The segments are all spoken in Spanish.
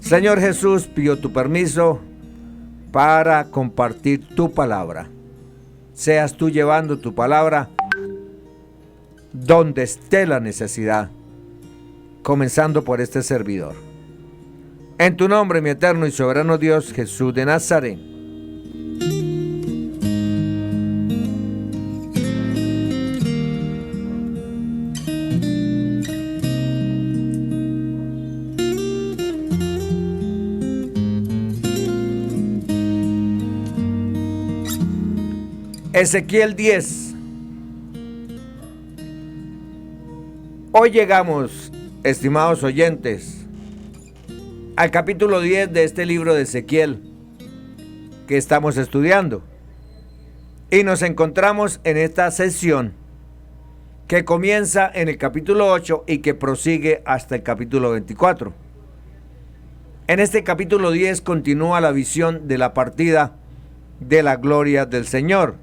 Señor Jesús, pido tu permiso para compartir tu palabra. Seas tú llevando tu palabra donde esté la necesidad, comenzando por este servidor. En tu nombre, mi eterno y soberano Dios, Jesús de Nazaret. Ezequiel 10. Hoy llegamos, estimados oyentes, al capítulo 10 de este libro de Ezequiel que estamos estudiando. Y nos encontramos en esta sesión que comienza en el capítulo 8 y que prosigue hasta el capítulo 24. En este capítulo 10 continúa la visión de la partida de la gloria del Señor.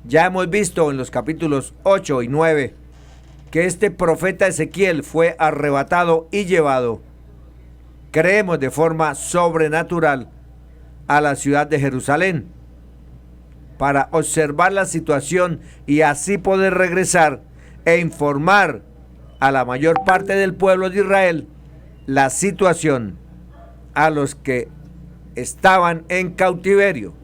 Ya hemos visto en los capítulos 8 y 9 que este profeta Ezequiel fue arrebatado y llevado, creemos de forma sobrenatural, a la ciudad de Jerusalén para observar la situación y así poder regresar e informar a la mayor parte del pueblo de Israel la situación a los que estaban en cautiverio.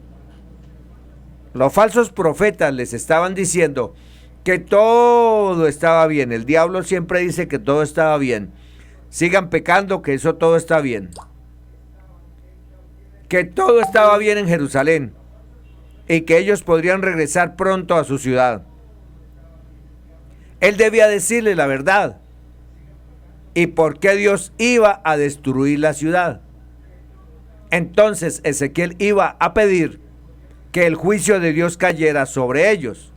Los falsos profetas les estaban diciendo que todo estaba bien. El diablo siempre dice que todo estaba bien. Sigan pecando, que eso todo está bien. Que todo estaba bien en Jerusalén y que ellos podrían regresar pronto a su ciudad. Él debía decirle la verdad y por qué Dios iba a destruir la ciudad. Entonces Ezequiel iba a pedir que el juicio de Dios cayera sobre ellos.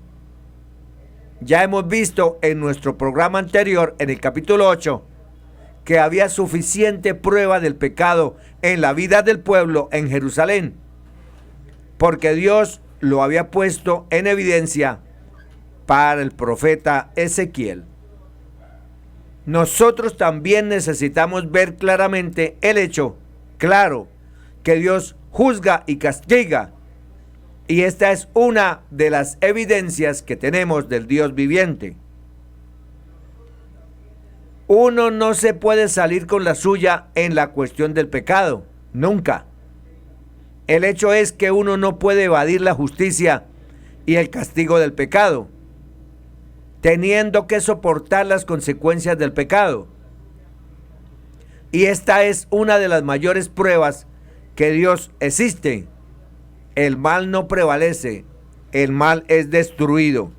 Ya hemos visto en nuestro programa anterior, en el capítulo 8, que había suficiente prueba del pecado en la vida del pueblo en Jerusalén, porque Dios lo había puesto en evidencia para el profeta Ezequiel. Nosotros también necesitamos ver claramente el hecho, claro, que Dios juzga y castiga. Y esta es una de las evidencias que tenemos del Dios viviente. Uno no se puede salir con la suya en la cuestión del pecado, nunca. El hecho es que uno no puede evadir la justicia y el castigo del pecado, teniendo que soportar las consecuencias del pecado. Y esta es una de las mayores pruebas que Dios existe. El mal no prevalece, el mal es destruido.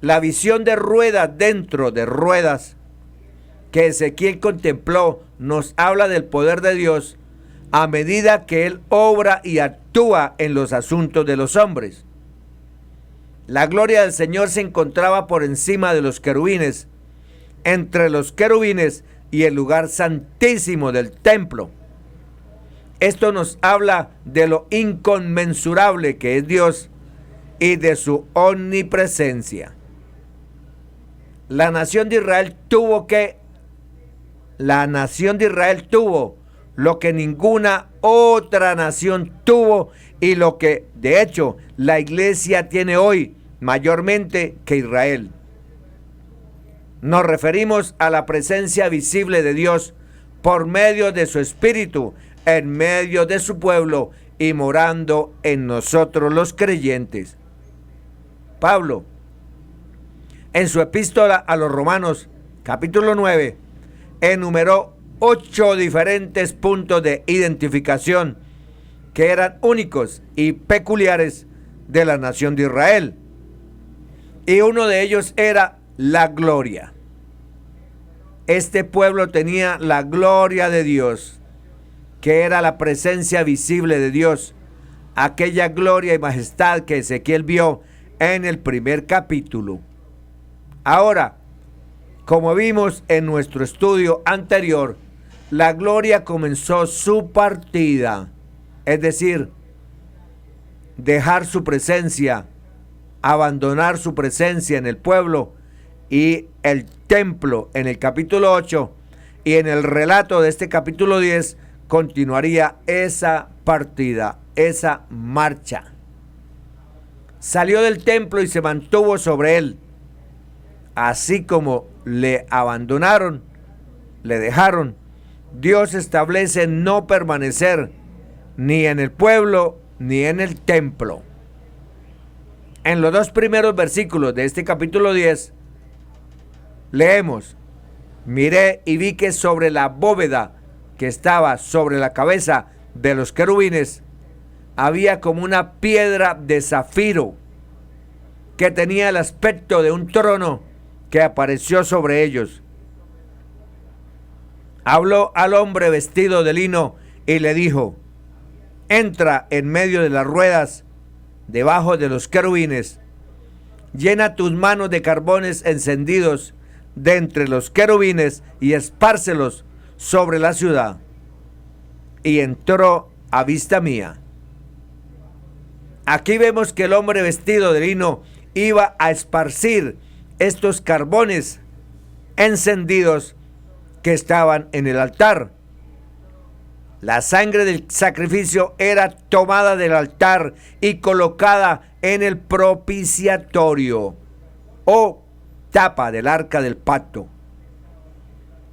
La visión de ruedas dentro de ruedas que Ezequiel contempló nos habla del poder de Dios a medida que Él obra y actúa en los asuntos de los hombres. La gloria del Señor se encontraba por encima de los querubines, entre los querubines y el lugar santísimo del templo. Esto nos habla de lo inconmensurable que es Dios y de su omnipresencia. La nación de Israel tuvo lo que ninguna otra nación tuvo y lo que de hecho la iglesia tiene hoy mayormente que Israel. Nos referimos a la presencia visible de Dios por medio de su Espíritu en medio de su pueblo y morando en nosotros los creyentes. Pablo, en su epístola a los Romanos, capítulo 9, enumeró 8 diferentes puntos de identificación que eran únicos y peculiares de la nación de Israel. Y uno de ellos era la gloria. Este pueblo tenía la gloria de Dios, que era la presencia visible de Dios, aquella gloria y majestad que Ezequiel vio en el primer capítulo. Ahora, como vimos en nuestro estudio anterior, la gloria comenzó su partida, es decir, dejar su presencia, abandonar su presencia en el pueblo y el templo en el capítulo 8 Y en el relato de este capítulo 10 continuaría esa partida, esa marcha. Salió del templo y se mantuvo sobre él. Así como le abandonaron, le dejaron, Dios establece no permanecer ni en el pueblo ni en el templo. En los dos primeros versículos de este capítulo 10 leemos: miré y vi que sobre la bóveda que estaba sobre la cabeza de los querubines había como una piedra de zafiro que tenía el aspecto de un trono que apareció sobre ellos. Habló al hombre vestido de lino y le dijo: entra en medio de las ruedas, debajo de los querubines, llena tus manos de carbones encendidos de entre los querubines y espárcelos sobre la ciudad. Y entró a vista mía. Aquí vemos que el hombre vestido de lino iba a esparcir estos carbones encendidos que estaban en el altar. La sangre del sacrificio era tomada del altar y colocada en el propiciatorio o tapa del arca del pacto.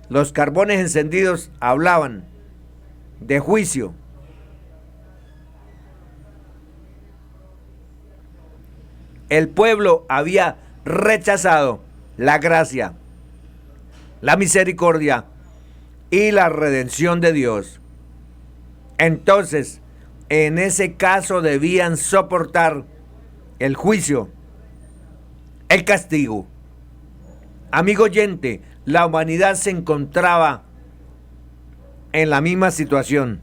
Los carbones encendidos hablaban de juicio. El pueblo había rechazado la gracia, la misericordia y la redención de Dios. Entonces, en ese caso debían soportar el juicio, el castigo. Amigo oyente, la humanidad se encontraba en la misma situación.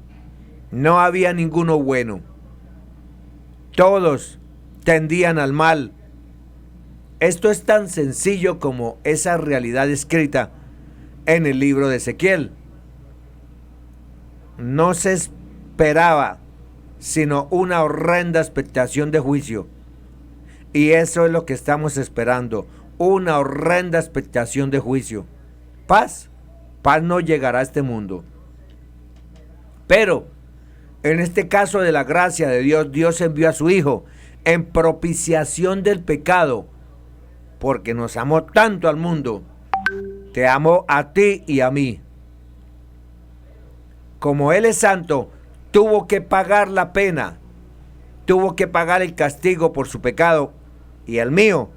No había ninguno bueno. Todos tendían al mal. Esto es tan sencillo como esa realidad escrita en el libro de Ezequiel. No se esperaba sino una horrenda expectación de juicio. Y eso es lo que estamos esperando, una horrenda expectación de juicio. Paz no llegará a este mundo. Pero en este caso de la gracia de Dios, Dios envió a su Hijo en propiciación del pecado, porque nos amó tanto al mundo. Te amó a ti y a mí. Como Él es santo, tuvo que pagar la pena, tuvo que pagar el castigo por su pecado y el mío.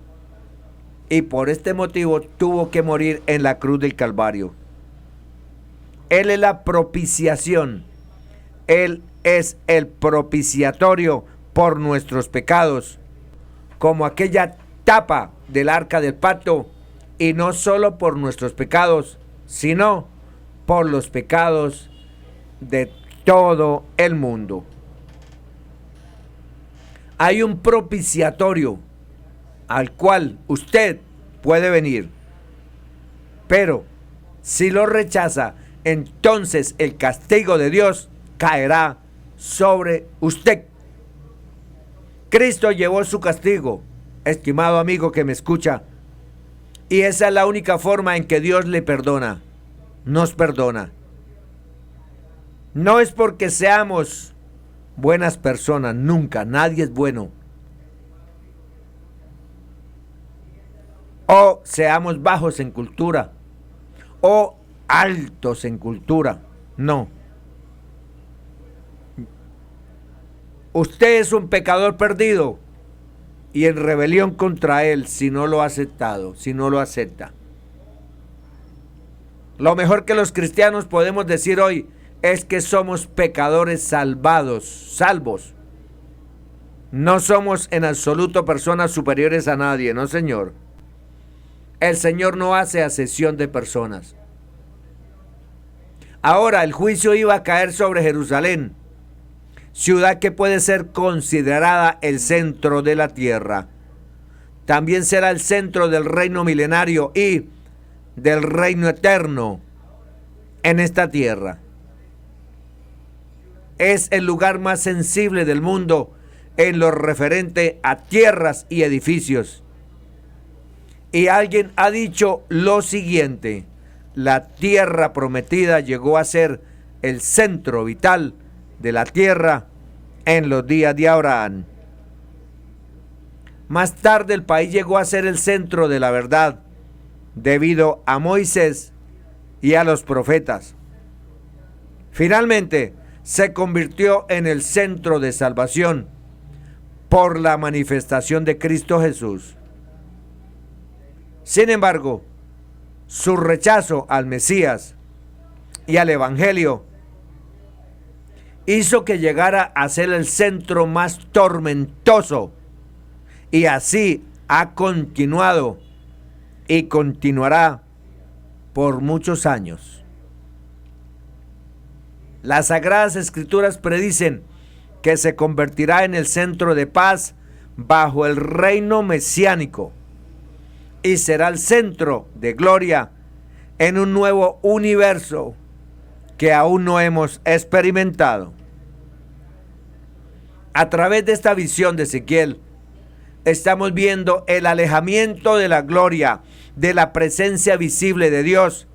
Y por este motivo tuvo que morir en la cruz del Calvario. Él es la propiciación. Él es el propiciatorio por nuestros pecados, como aquella tapa del arca del pacto, y no solo por nuestros pecados, sino por los pecados de todo el mundo. Hay un propiciatorio al cual usted puede venir, pero si lo rechaza, entonces el castigo de Dios caerá sobre usted. Cristo llevó su castigo, estimado amigo que me escucha, y esa es la única forma en que Dios le perdona, nos perdona. No es porque seamos buenas personas, nunca, nadie es bueno. O seamos bajos en cultura, o altos en cultura, no. Usted es un pecador perdido y en rebelión contra Él si no lo ha aceptado, si no lo acepta. Lo mejor que los cristianos podemos decir hoy es que somos pecadores salvos. No somos en absoluto personas superiores a nadie, no, señor. El Señor no hace acepción de personas. Ahora el juicio iba a caer sobre Jerusalén, ciudad que puede ser considerada el centro de la tierra. También será el centro del reino milenario y del reino eterno en esta tierra. Es el lugar más sensible del mundo en lo referente a tierras y edificios. Y alguien ha dicho lo siguiente: la tierra prometida llegó a ser el centro vital de la tierra en los días de Abraham. Más tarde el país llegó a ser el centro de la verdad debido a Moisés y a los profetas. Finalmente se convirtió en el centro de salvación por la manifestación de Cristo Jesús. Sin embargo, su rechazo al Mesías y al Evangelio hizo que llegara a ser el centro más tormentoso, y así ha continuado y continuará por muchos años. Las Sagradas Escrituras predicen que se convertirá en el centro de paz bajo el reino mesiánico y será el centro de gloria en un nuevo universo que aún no hemos experimentado. A través de esta visión de Ezequiel, estamos viendo el alejamiento de la gloria, de la presencia visible de Dios,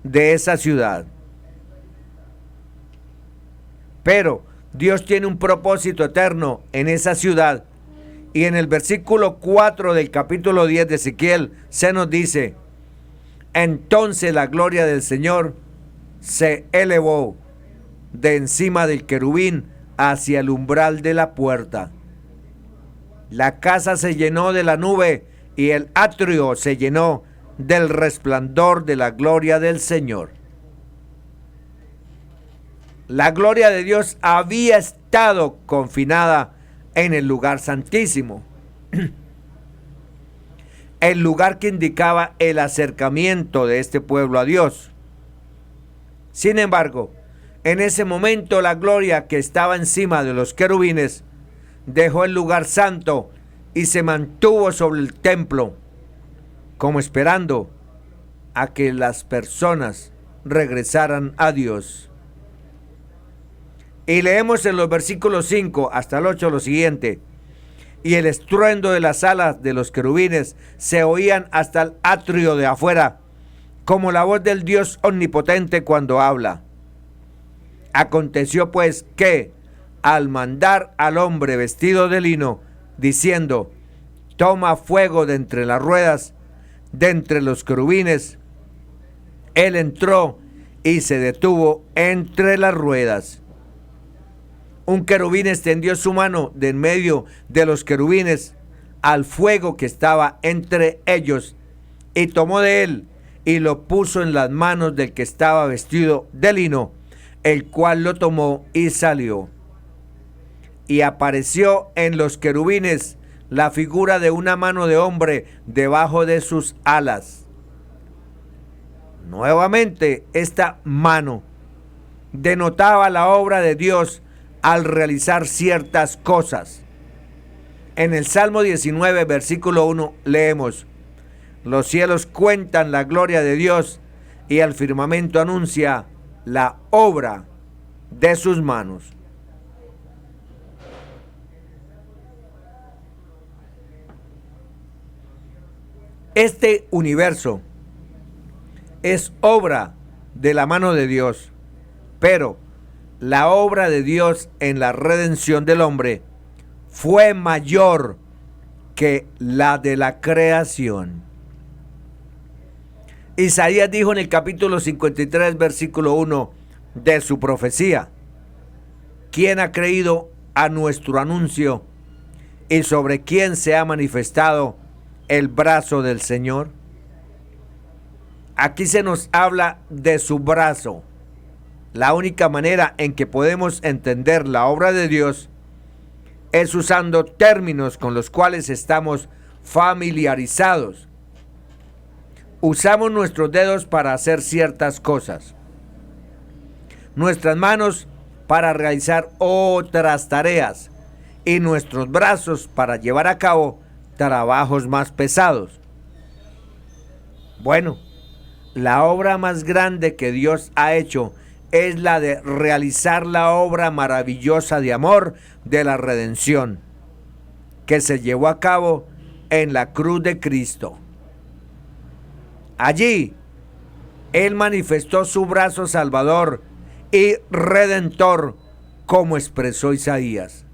de esa ciudad. Pero Dios tiene un propósito eterno en esa ciudad. Y en el versículo 4 del capítulo 10 de Ezequiel se nos dice: entonces la gloria del Señor se elevó de encima del querubín hacia el umbral de la puerta. La casa se llenó de la nube y el atrio se llenó del resplandor de la gloria del Señor. La gloria de Dios había estado confinada en el lugar santísimo, el lugar que indicaba el acercamiento de este pueblo a Dios. Sin embargo, en ese momento la gloria que estaba encima de los querubines dejó el lugar santo y se mantuvo sobre el templo, como esperando a que las personas regresaran a Dios. Y leemos en los versículos 5 hasta el 8 lo siguiente: y el estruendo de las alas de los querubines se oían hasta el atrio de afuera, como la voz del Dios omnipotente cuando habla. Aconteció pues que, al mandar al hombre vestido de lino, diciendo: toma fuego de entre las ruedas, de entre los querubines, él entró y se detuvo entre las ruedas. Un querubín extendió su mano de en medio de los querubines al fuego que estaba entre ellos, y tomó de él y lo puso en las manos del que estaba vestido de lino, el cual lo tomó y salió. Y apareció en los querubines la figura de una mano de hombre debajo de sus alas. Nuevamente, esta mano denotaba la obra de Dios al realizar ciertas cosas. En el Salmo 19, versículo 1, leemos: los cielos cuentan la gloria de Dios y el firmamento anuncia la obra de sus manos. Este universo es obra de la mano de Dios, pero la obra de Dios en la redención del hombre fue mayor que la de la creación. Isaías dijo en el capítulo 53, versículo 1 de su profecía: ¿quién ha creído a nuestro anuncio y sobre quién se ha manifestado el brazo del Señor? Aquí se nos habla de su brazo. La única manera en que podemos entender la obra de Dios es usando términos con los cuales estamos familiarizados. Usamos nuestros dedos para hacer ciertas cosas, nuestras manos para realizar otras tareas y nuestros brazos para llevar a cabo trabajos más pesados. Bueno, la obra más grande que Dios ha hecho es la de realizar la obra maravillosa de amor de la redención, que se llevó a cabo en la cruz de Cristo. Allí Él manifestó su brazo salvador y redentor, como expresó Isaías.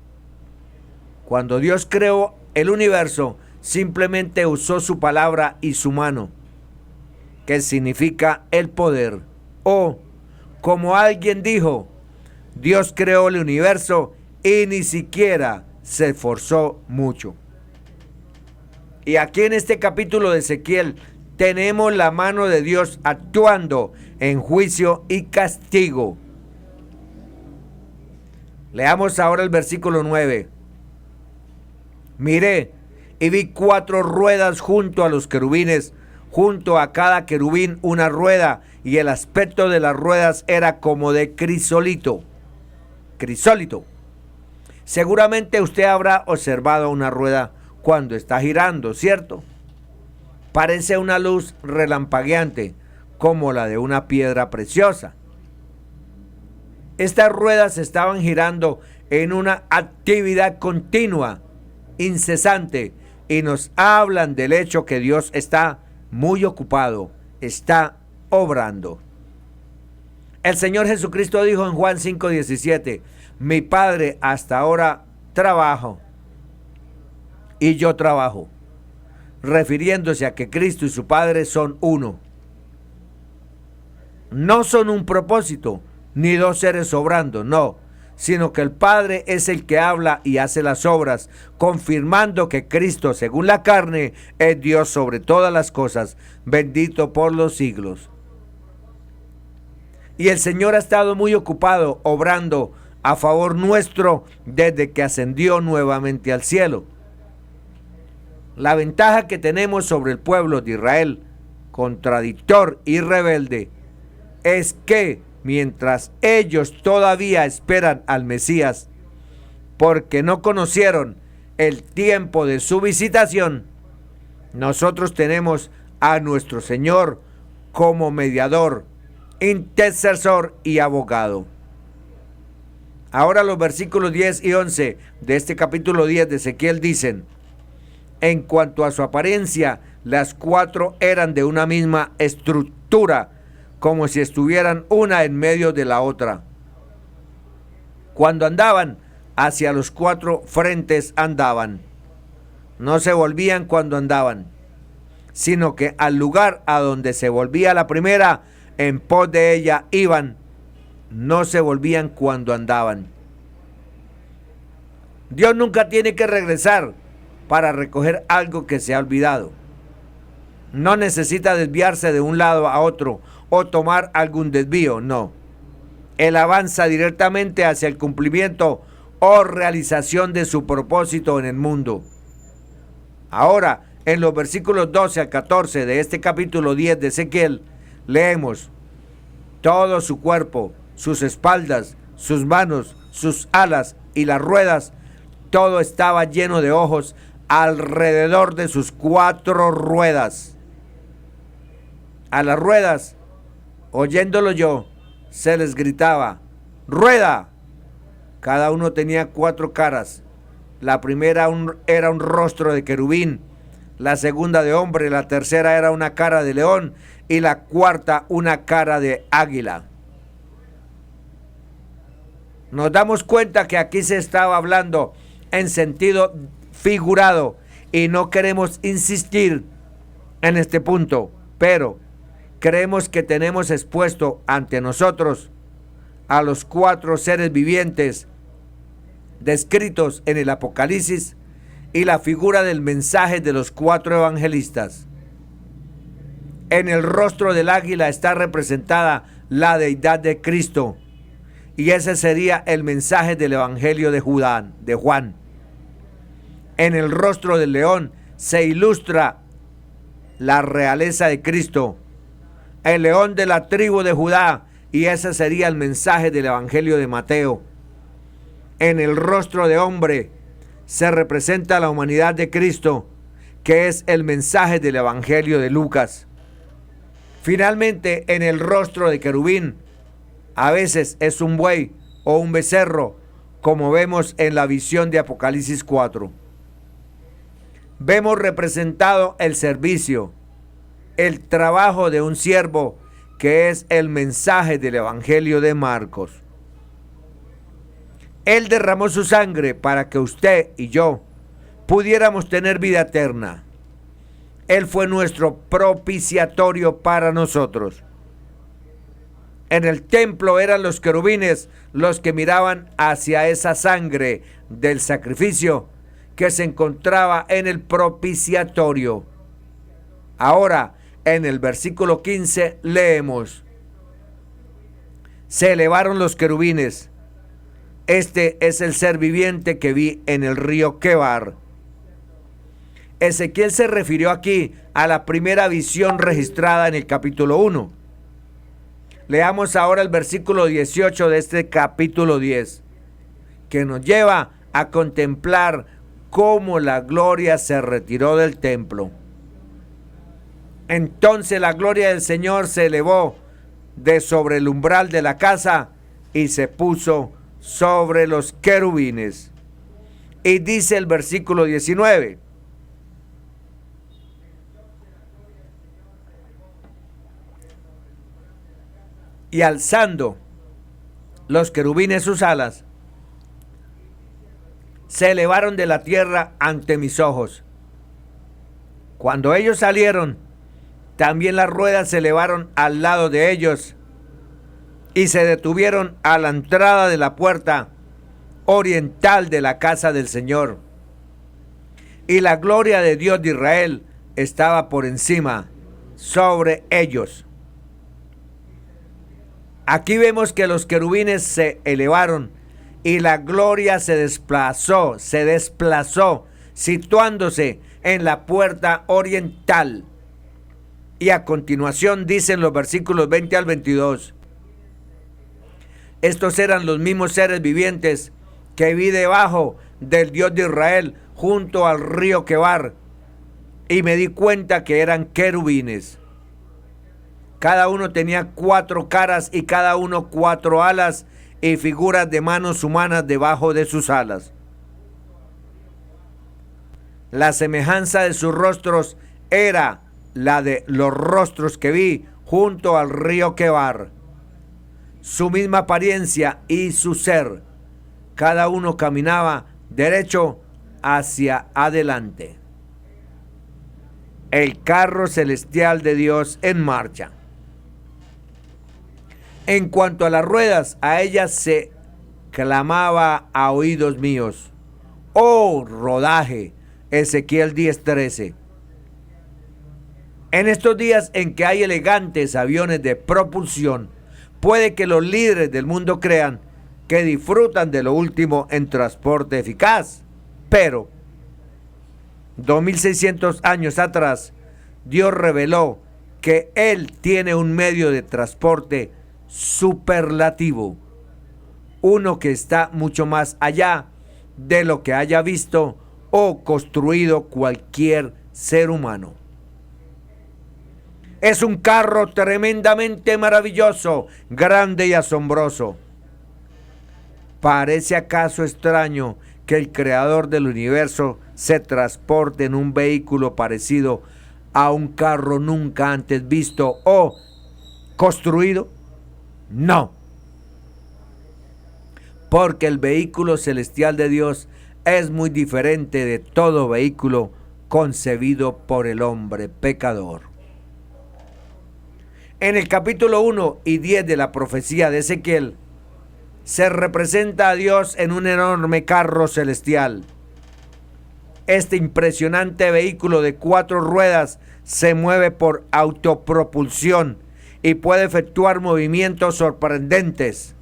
Cuando Dios creó el universo, simplemente usó su palabra y su mano, que significa el poder. O, como alguien dijo, Dios creó el universo y ni siquiera se esforzó mucho. Y aquí en este capítulo de Ezequiel tenemos la mano de Dios actuando en juicio y castigo. Leamos ahora el versículo 9. Miré y vi 4 ruedas junto a los querubines, junto a cada querubín una rueda, y el aspecto de las ruedas era como de crisólito. Crisólito. Seguramente usted habrá observado una rueda cuando está girando, ¿cierto? Parece una luz relampagueante, como la de una piedra preciosa. Estas ruedas estaban girando en una actividad continua, incesante, y nos hablan del hecho que Dios está muy ocupado, está obrando. El Señor Jesucristo dijo en Juan 5:17, mi Padre hasta ahora trabajo y yo trabajo, refiriéndose a que Cristo y su Padre son uno. No son un propósito, ni 2 seres obrando, no, sino que el Padre es el que habla y hace las obras, confirmando que Cristo, según la carne, es Dios sobre todas las cosas, bendito por los siglos. Y el Señor ha estado muy ocupado obrando a favor nuestro desde que ascendió nuevamente al cielo. La ventaja que tenemos sobre el pueblo de Israel, contradictor y rebelde, es que mientras ellos todavía esperan al Mesías, porque no conocieron el tiempo de su visitación, nosotros tenemos a nuestro Señor como mediador, intercesor y abogado. Ahora los versículos 10 y 11 de este capítulo 10 de Ezequiel dicen: en cuanto a su apariencia, las 4 eran de una misma estructura, como si estuvieran una en medio de la otra. Cuando andaban, hacia los 4 frentes andaban. No se volvían cuando andaban, sino que al lugar a donde se volvía la primera, en pos de ella iban. No se volvían cuando andaban. Dios nunca tiene que regresar para recoger algo que se ha olvidado. No necesita desviarse de un lado a otro o tomar algún desvío, no. Él avanza directamente hacia el cumplimiento o realización de su propósito en el mundo. Ahora, en los versículos 12 al 14 de este capítulo 10 de Ezequiel, leemos: todo su cuerpo, sus espaldas, sus manos, sus alas y las ruedas, todo estaba lleno de ojos alrededor de sus 4 ruedas. A las ruedas, oyéndolo yo, se les gritaba: ¡rueda! Cada uno tenía 4 caras. La primera era un rostro de querubín, la segunda de hombre, la tercera era una cara de león y la cuarta una cara de águila. Nos damos cuenta que aquí se estaba hablando en sentido figurado y no queremos insistir en este punto, pero creemos que tenemos expuesto ante nosotros a los 4 seres vivientes descritos en el Apocalipsis y la figura del mensaje de los 4 evangelistas. En el rostro del águila está representada la deidad de Cristo, y ese sería el mensaje del evangelio de Juan. En el rostro del león se ilustra la realeza de Cristo, el león de la tribu de Judá, y ese sería el mensaje del evangelio de Mateo. En el rostro de hombre se representa la humanidad de Cristo, que es el mensaje del evangelio de Lucas. Finalmente, en el rostro de querubín, a veces es un buey o un becerro, como vemos en la visión de Apocalipsis 4. Vemos representado el servicio, el trabajo de un siervo que es el mensaje del Evangelio de Marcos. Él derramó su sangre para que usted y yo pudiéramos tener vida eterna. Él fue nuestro propiciatorio para nosotros. En el templo eran los querubines los que miraban hacia esa sangre del sacrificio que se encontraba en el propiciatorio. Ahora, en el versículo 15 leemos: se elevaron los querubines. Este es el ser viviente que vi en el río Quebar. Ezequiel se refirió aquí a la primera visión registrada en el capítulo 1. Leamos ahora el versículo 18 de este capítulo 10, que nos lleva a contemplar cómo la gloria se retiró del templo. Entonces la gloria del Señor se elevó de sobre el umbral de la casa y se puso sobre los querubines. Y dice el versículo 19: y alzando los querubines sus alas, se elevaron de la tierra ante mis ojos. Cuando ellos salieron, también las ruedas se elevaron al lado de ellos y se detuvieron a la entrada de la puerta oriental de la casa del Señor. Y la gloria de Dios de Israel estaba por encima, sobre ellos. Aquí vemos que los querubines se elevaron y la gloria se desplazó, situándose en la puerta oriental. Y a continuación dicen los versículos 20 al 22: estos eran los mismos seres vivientes que vi debajo del Dios de Israel junto al río Quebar, y me di cuenta que eran querubines. Cada uno tenía 4 caras y cada uno 4 alas y figuras de manos humanas debajo de sus alas. La semejanza de sus rostros era la de los rostros que vi junto al río Quebar. Su misma apariencia y su ser, cada uno caminaba derecho hacia adelante. El carro celestial de Dios en marcha. En cuanto a las ruedas, a ellas se clamaba a oídos míos: ¡oh, rodaje! Ezequiel 10:13. En estos días en que hay elegantes aviones de propulsión, puede que los líderes del mundo crean que disfrutan de lo último en transporte eficaz, pero 2600 años atrás, Dios reveló que Él tiene un medio de transporte superlativo, uno que está mucho más allá de lo que haya visto o construido cualquier ser humano. Es un carro tremendamente maravilloso, grande y asombroso. ¿Parece acaso extraño que el creador del universo se transporte en un vehículo parecido a un carro nunca antes visto o construido? No, porque el vehículo celestial de Dios es muy diferente de todo vehículo concebido por el hombre pecador. En el capítulo 1 y 10 de la profecía de Ezequiel, se representa a Dios en un enorme carro celestial. Este impresionante vehículo de 4 ruedas se mueve por autopropulsión y puede efectuar movimientos sorprendentes.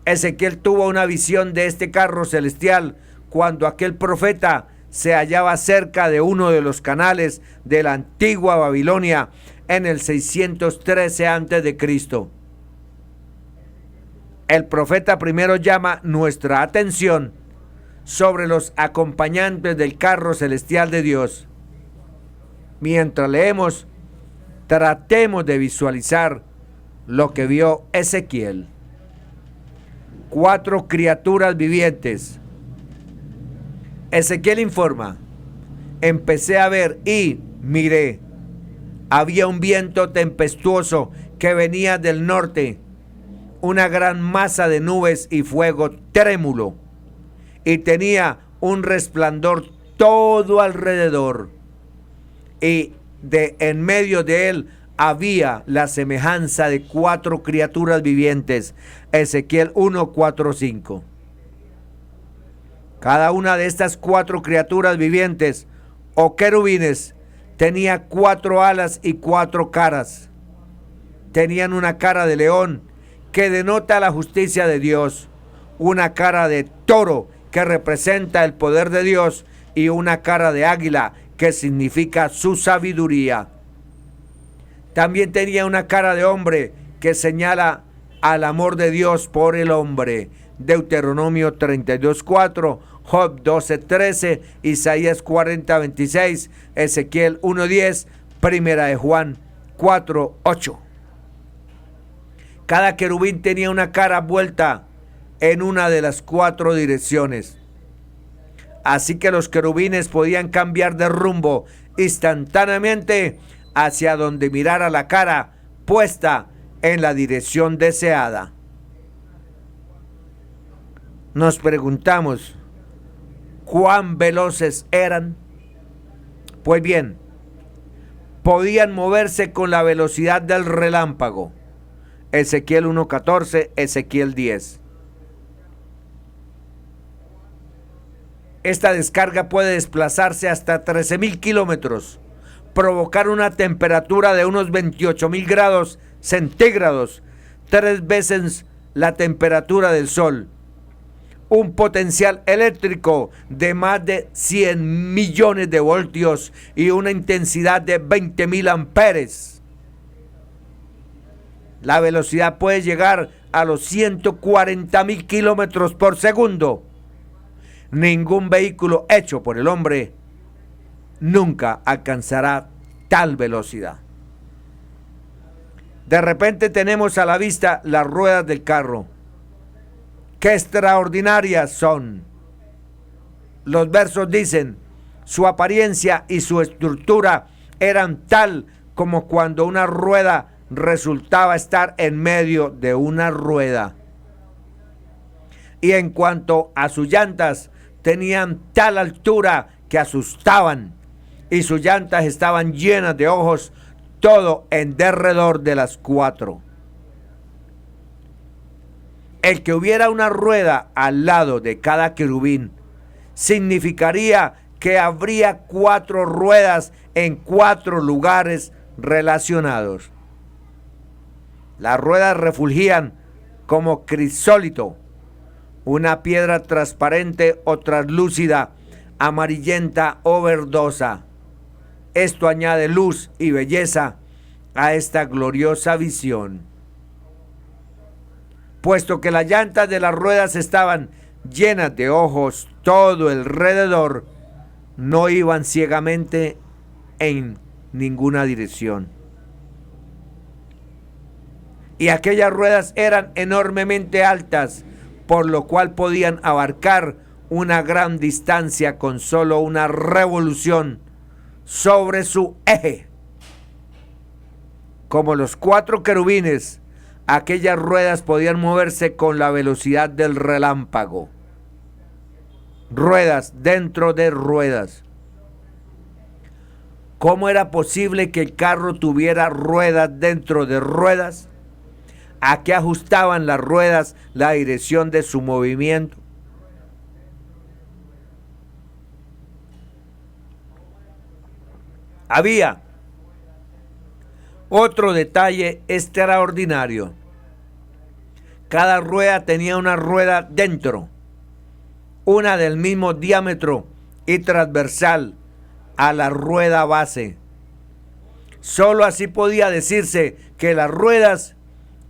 Ezequiel tuvo una visión de este carro celestial cuando aquel profeta se hallaba cerca de uno de los canales de la antigua Babilonia en el 613 a.C. El profeta primero llama nuestra atención sobre los acompañantes del carro celestial de Dios. Mientras leemos, tratemos de visualizar lo que vio Ezequiel. 4 criaturas vivientes. Ezequiel informa: empecé a ver y miré Había un viento tempestuoso que venía del norte, una gran masa de nubes y fuego trémulo, y tenía un resplandor todo alrededor, y en medio de él había la semejanza de 4 criaturas vivientes. Ezequiel 1, 4, 5. Cada una de estas 4 criaturas vivientes o querubines tenía 4 alas y 4 caras. Tenían una cara de león, que denota la justicia de Dios, una cara de toro, que representa el poder de Dios, y una cara de águila, que significa su sabiduría. También tenía una cara de hombre, que señala al amor de Dios por el hombre. Deuteronomio 32:4, Job 12:13, Isaías 40:26, Ezequiel 1:10, Primera de Juan 4:8. Cada querubín tenía una cara vuelta en una de las 4 direcciones. Así que los querubines podían cambiar de rumbo instantáneamente hacia donde mirara la cara puesta en la dirección deseada. Nos preguntamos, ¿cuán veloces eran? Pues bien, podían moverse con la velocidad del relámpago. Ezequiel 1:14, Ezequiel 10. Esta descarga puede desplazarse hasta 13,000 kilómetros, provocar una temperatura de unos 28,000 grados centígrados, 3 veces la temperatura del Sol, un potencial eléctrico de más de 100 millones de voltios y una intensidad de 20,000 amperes. La velocidad puede llegar a los 140,000 kilómetros por segundo. Ningún vehículo hecho por el hombre nunca alcanzará tal velocidad. De repente tenemos a la vista las ruedas del carro. ¡Qué extraordinarias son! Los versos dicen, su apariencia y su estructura eran tal como cuando una rueda resultaba estar en medio de una rueda. Y en cuanto a sus llantas, tenían tal altura que asustaban, y sus llantas estaban llenas de ojos, todo en derredor de las 4. El que hubiera una rueda al lado de cada querubín significaría que habría 4 ruedas en 4 lugares relacionados. Las ruedas refulgían como crisólito, una piedra transparente o translúcida, amarillenta o verdosa. Esto añade luz y belleza a esta gloriosa visión. Puesto que las llantas de las ruedas estaban llenas de ojos todo alrededor, no iban ciegamente en ninguna dirección. Y aquellas ruedas eran enormemente altas, por lo cual podían abarcar una gran distancia con solo una revolución sobre su eje. Como los 4 querubines, aquellas ruedas podían moverse con la velocidad del relámpago. Ruedas dentro de ruedas. ¿Cómo era posible que el carro tuviera ruedas dentro de ruedas? ¿A qué ajustaban las ruedas la dirección de su movimiento? Había otro detalle extraordinario. Cada rueda tenía una rueda dentro, una del mismo diámetro y transversal a la rueda base. Solo así podía decirse que las ruedas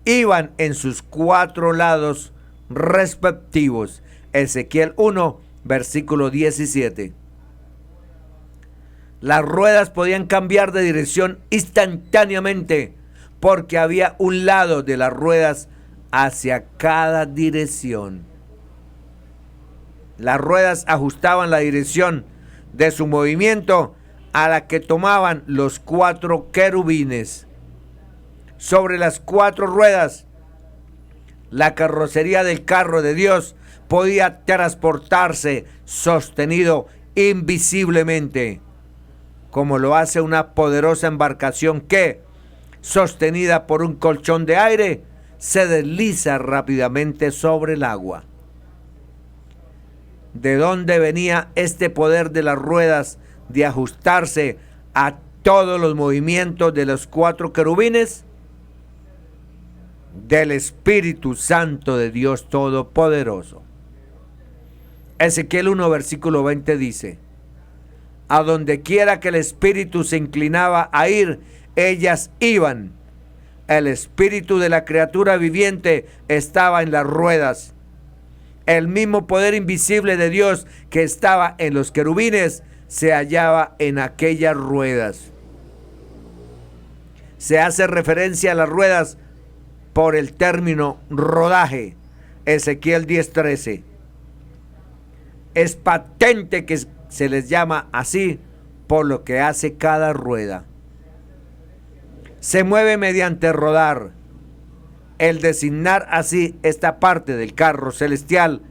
iban en sus 4 lados respectivos. Ezequiel 1, versículo 17. Las ruedas podían cambiar de dirección instantáneamente porque había un lado de las ruedas hacia cada dirección. Las ruedas ajustaban la dirección de su movimiento a la que tomaban los 4 querubines. Sobre las 4 ruedas, la carrocería del carro de Dios podía transportarse sostenido invisiblemente, como lo hace una poderosa embarcación que, sostenida por un colchón de aire, se desliza rápidamente sobre el agua. ¿De dónde venía este poder de las ruedas de ajustarse a todos los movimientos de los 4 querubines? Del Espíritu Santo de Dios Todopoderoso. Ezequiel 1, versículo 20 dice: a donde quiera que el Espíritu se inclinaba a ir, ellas iban. El espíritu de la criatura viviente estaba en las ruedas. El mismo poder invisible de Dios que estaba en los querubines se hallaba en aquellas ruedas. Se hace referencia a las ruedas por el término rodaje. Ezequiel 10:13. Es patente que se les llama así por lo que hace cada rueda. Se mueve mediante rodar. El designar así esta parte del carro celestial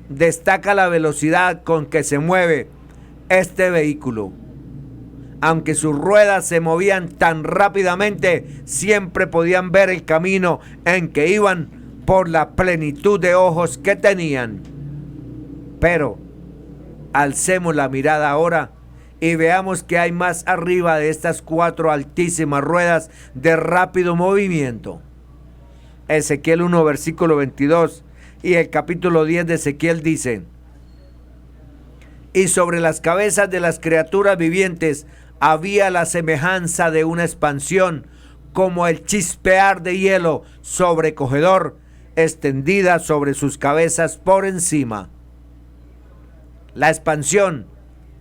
destaca la velocidad con que se mueve este vehículo. Aunque sus ruedas se movían tan rápidamente, siempre podían ver el camino en que iban por la plenitud de ojos que tenían. Pero alcemos la mirada ahora y veamos que hay más arriba de estas 4 altísimas ruedas de rápido movimiento. Ezequiel 1, versículo 22 y el capítulo 10 de Ezequiel dice: y sobre las cabezas de las criaturas vivientes había la semejanza de una expansión, como el chispear de hielo sobrecogedor, extendida sobre sus cabezas por encima. La expansión,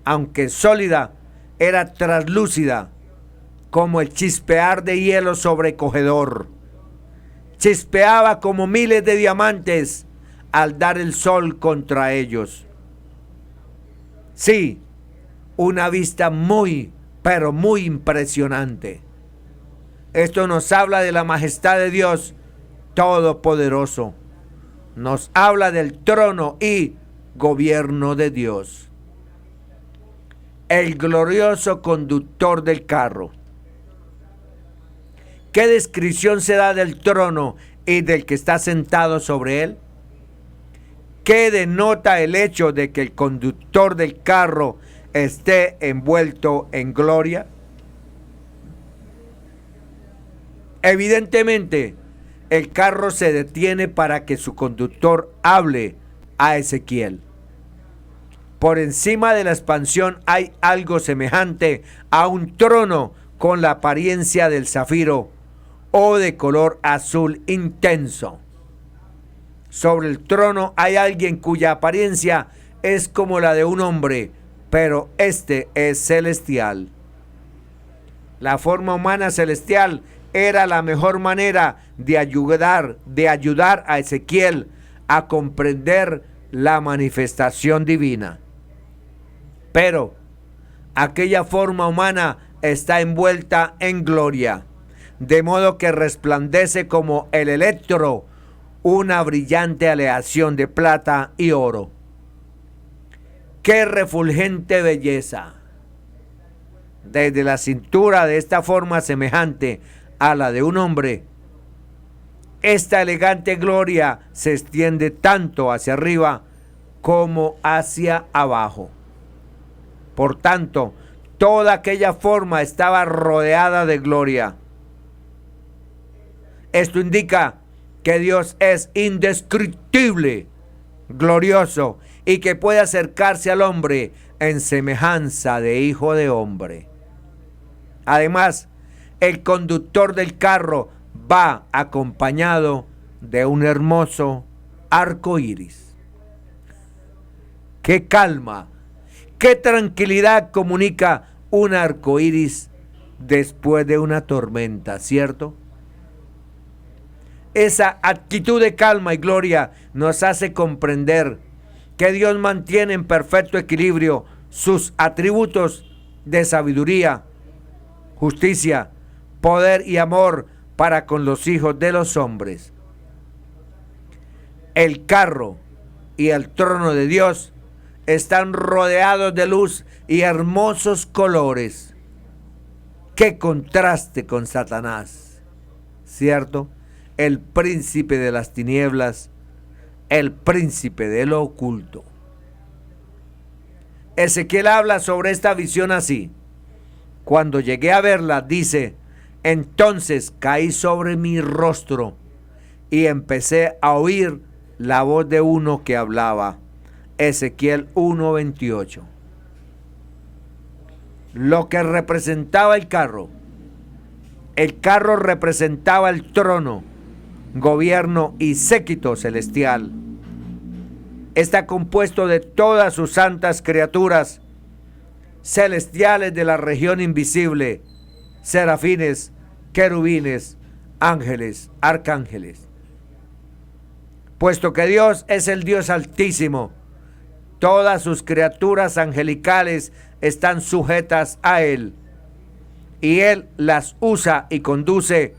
aunque sólida, era translúcida, como el chispear de hielo sobrecogedor. Chispeaba como miles de diamantes al dar el sol contra ellos. Sí, una vista muy, pero muy impresionante. Esto nos habla de la majestad de Dios Todopoderoso. Nos habla del trono y gobierno de Dios. El glorioso conductor del carro. ¿Qué descripción se da del trono y del que está sentado sobre él? ¿Qué denota el hecho de que el conductor del carro esté envuelto en gloria? Evidentemente, el carro se detiene para que su conductor hable a Ezequiel. Por encima de la expansión hay algo semejante a un trono con la apariencia del zafiro o de color azul intenso. Sobre el trono hay alguien cuya apariencia es como la de un hombre, pero este es celestial. La forma humana celestial era la mejor manera de ayudar a Ezequiel a comprender la manifestación divina. Pero aquella forma humana está envuelta en gloria, de modo que resplandece como el electro, una brillante aleación de plata y oro. ¡Qué refulgente belleza! Desde la cintura de esta forma semejante a la de un hombre, esta elegante gloria se extiende tanto hacia arriba como hacia abajo. Por tanto, toda aquella forma estaba rodeada de gloria. Esto indica que Dios es indescriptible, glorioso, y que puede acercarse al hombre en semejanza de hijo de hombre. Además, el conductor del carro va acompañado de un hermoso arco iris. ¡Qué calma! ¡Qué tranquilidad comunica un arco iris después de una tormenta, ¿cierto? Esa actitud de calma y gloria nos hace comprender que Dios mantiene en perfecto equilibrio sus atributos de sabiduría, justicia, poder y amor para con los hijos de los hombres. El carro y el trono de Dios están rodeados de luz y hermosos colores. ¡Qué contraste con Satanás! ¿Cierto? El príncipe de las tinieblas, el príncipe de lo oculto. Ezequiel habla sobre esta visión así: cuando llegué a verla, dice, entonces caí sobre mi rostro y empecé a oír la voz de uno que hablaba. Ezequiel 1:28. Lo que representaba el carro representaba el trono, gobierno y séquito celestial. Está compuesto de todas sus santas criaturas celestiales de la región invisible, serafines, querubines, ángeles, arcángeles. Puesto que Dios es el Dios altísimo, todas sus criaturas angelicales están sujetas a Él, y Él las usa y conduce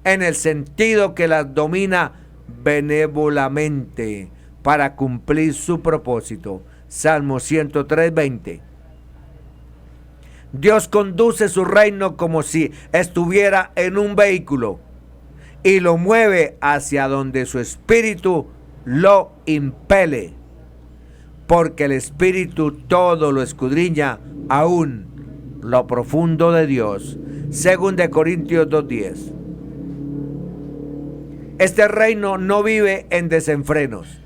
en el sentido que las domina benévolamente para cumplir su propósito. Salmo 103:20. Dios conduce su reino como si estuviera en un vehículo y lo mueve hacia donde su espíritu lo impele, porque el espíritu todo lo escudriña, aún lo profundo de Dios. 2 Corintios 2:10. Este reino no vive en desenfrenos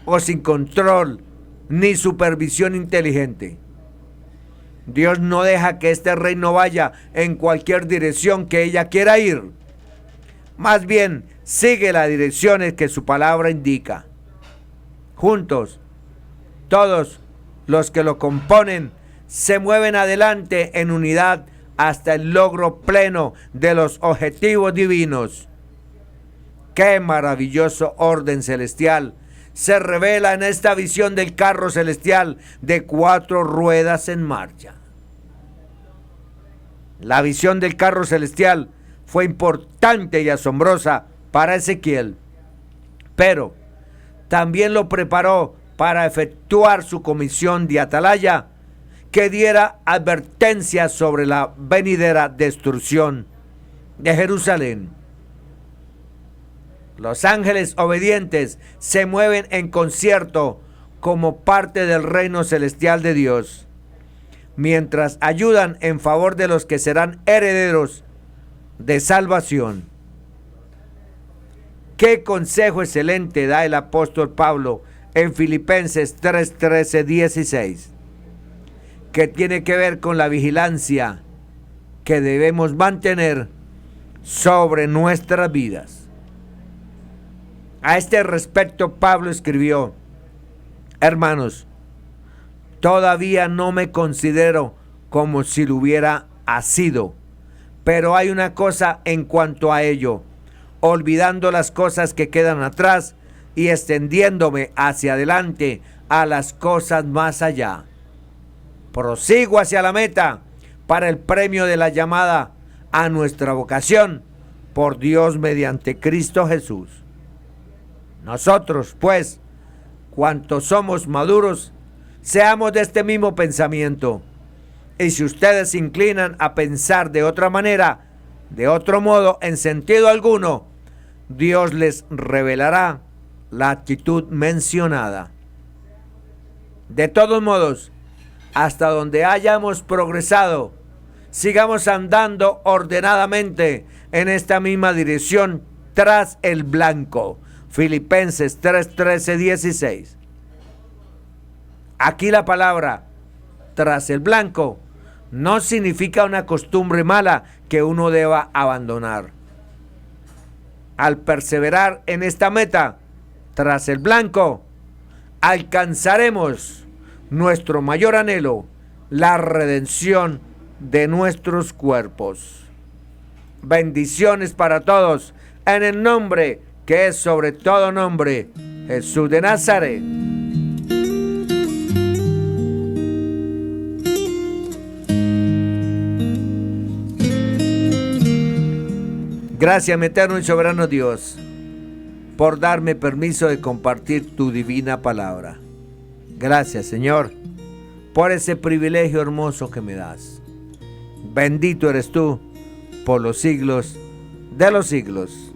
o sin control ni supervisión inteligente. Dios no deja que este reino vaya en cualquier dirección que ella quiera ir. Más bien, sigue las direcciones que su palabra indica. Juntos, todos los que lo componen se mueven adelante en unidad hasta el logro pleno de los objetivos divinos. ¡Qué maravilloso orden celestial se revela en esta visión del carro celestial de 4 ruedas en marcha! La visión del carro celestial fue importante y asombrosa para Ezequiel, pero también lo preparó para efectuar su comisión de atalaya que diera advertencias sobre la venidera destrucción de Jerusalén. Los ángeles obedientes se mueven en concierto como parte del reino celestial de Dios, mientras ayudan en favor de los que serán herederos de salvación. Qué consejo excelente da el apóstol Pablo en Filipenses 3:13-16, que tiene que ver con la vigilancia que debemos mantener sobre nuestras vidas. A este respecto, Pablo escribió: hermanos, todavía no me considero como si lo hubiera sido, pero hay una cosa en cuanto a ello, olvidando las cosas que quedan atrás y extendiéndome hacia adelante a las cosas más allá. Prosigo hacia la meta para el premio de la llamada a nuestra vocación por Dios mediante Cristo Jesús. Nosotros, pues, cuantos somos maduros, seamos de este mismo pensamiento. Y si ustedes se inclinan a pensar de otra manera, de otro modo, en sentido alguno, Dios les revelará la actitud mencionada. De todos modos, hasta donde hayamos progresado, sigamos andando ordenadamente en esta misma dirección tras el blanco. Filipenses 3:13-16. Aquí la palabra tras el blanco no significa una costumbre mala que uno deba abandonar. Al perseverar en esta meta, tras el blanco, alcanzaremos nuestro mayor anhelo, la redención de nuestros cuerpos. Bendiciones para todos en el nombre que es sobre todo nombre, Jesús de Nazaret. Gracias, mi eterno y soberano Dios, por darme permiso de compartir tu divina palabra. Gracias, Señor, por ese privilegio hermoso que me das. Bendito eres tú por los siglos de los siglos.